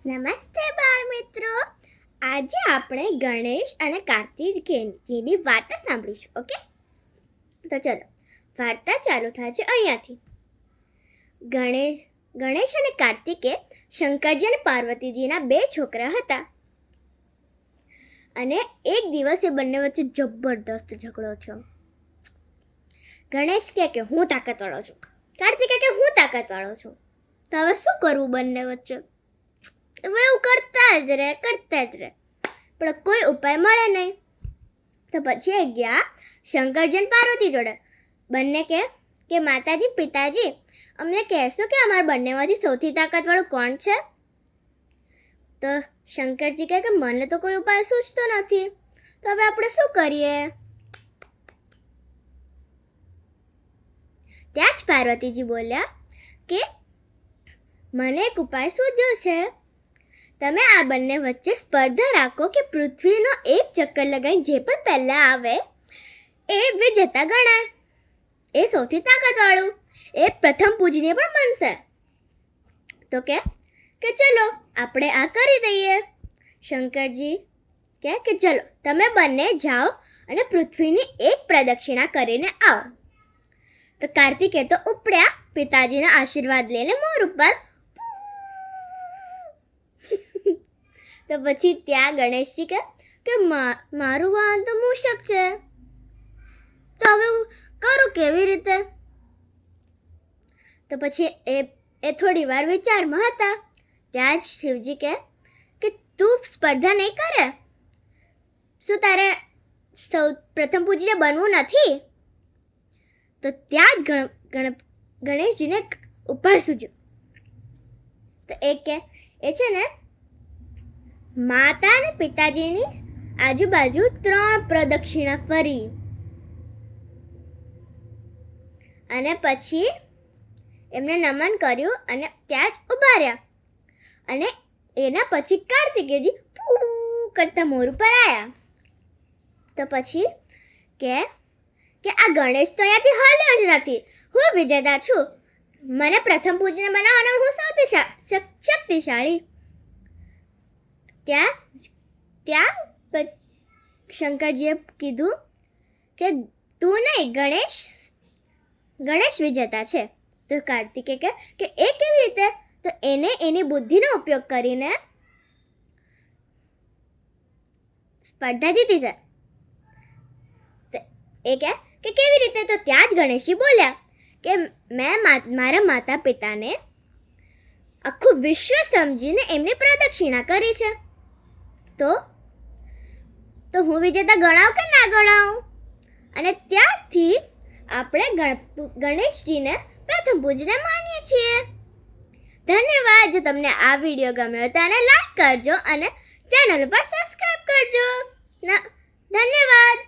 નમસ્તે બાળ મિત્રો. આજે આપણે ગણેશ અને કાર્તિકેયની વાર્તા સાંભળીશું. ઓકે, તો ચલો વાર્તા ચાલુ થાય છે અહીંયાથી. ગણેશ અને કાર્તિકે શંકરજી અને પાર્વતીજીના 2 છોકરા હતા અને એક દિવસ એ બંને વચ્ચે જબરદસ્ત ઝઘડો થયો. ગણેશ કે હું તાકાતવાળો છું, કાર્તિકે કે હું તાકાતવાળો છું. તો હવે શું કરવું બંને વચ્ચે? એવું કરતા જ રહે પણ કોઈ ઉપાય મળે નહીં. તો પછી એ ગયા શંકરજી અને પાર્વતી જોડે. બંને કે માતાજી પિતાજી, અમને કહેશો કે અમારા બંનેમાંથી સૌથી તાકાતવાળું કોણ છે? તો શંકરજી કહે કે મને તો કોઈ ઉપાય સૂચતો નથી, તો હવે આપણે શું કરીએ? ત્યાં જ પાર્વતીજી બોલ્યા કે મને એક ઉપાય સૂચ્યો છે. તમે આ બંને વચ્ચે સ્પર્ધા રાખો કે પૃથ્વીનો એક ચક્કર લગાવી જે પણ પહેલાં આવે એ વિજેતા ગણાય. એ સૌથી તાકાતવાળું, એ પ્રથમ પૂજનીય પણ બનશે. તો કે ચલો આપણે આ કરી દઈએ. શંકરજી કે ચલો તમે બંને જાઓ અને પૃથ્વીની એક પ્રદક્ષિણા કરીને આવો. તો કાર્તિકે તો ઉપડ્યા પિતાજીના આશીર્વાદ લઈને મોર ઉપર. તો પછી ત્યાં ગણેશજી કે મારું વાહન તો મૂષક છે, તો હવે હું કરું કેવી રીતે? તો પછી એ થોડી વાર વિચારમાં હતા. ત્યાં જ શિવજી કે તું સ્પર્ધા નહીં કરે? શું તારે પ્રથમ પૂજ્ય બનવું નથી? તો ત્યાં જ ગણેશજીને ઉપાય સૂચ્યો. તો એ છે ને માતા અને પિતાજીની આજુબાજુ 3 પ્રદક્ષિણા ફરી અને પછી એમને નમન કર્યું અને ત્યાં જ ઊભા રહ્યા. અને એના પછી કાર્તિકેયજી કરતા મોર ઉપર આવ્યા. તો પછી કે આ ગણેશ તો અહીંયાથી હાલ્યો જ નથી, હું વિજેતા છું, મને પ્રથમ પૂજન બનાવવાનો હું સૌથી શક્તિશાળી. ત્યાં શંકરજીએ કીધું કે તું નહીં, ગણેશ વિજેતા છે. તો કાર્તિકે કે એ કેવી રીતે? તો એને એની બુદ્ધિનો ઉપયોગ કરીને સ્પર્ધા જીતી છે. એ કે કેવી રીતે? તો ત્યાં જ ગણેશજી બોલ્યા કે મેં મારા માતા પિતાને આખું વિશ્વ સમજીને એમની પ્રદક્ષિણા કરી છે. તો હું વિજેતા ગણાવ કે ના ગણાવ? અને ત્યારથી આપણે ગણેશજીને પ્રથમ પૂજ્ય માનીએ છીએ. ધન્યવાદ. જો તમને આ વિડીયો ગમ્યો તો આને લાઈક કરજો અને ચેનલ પર સબસ્ક્રાઈબ કરજો. ધન્યવાદ.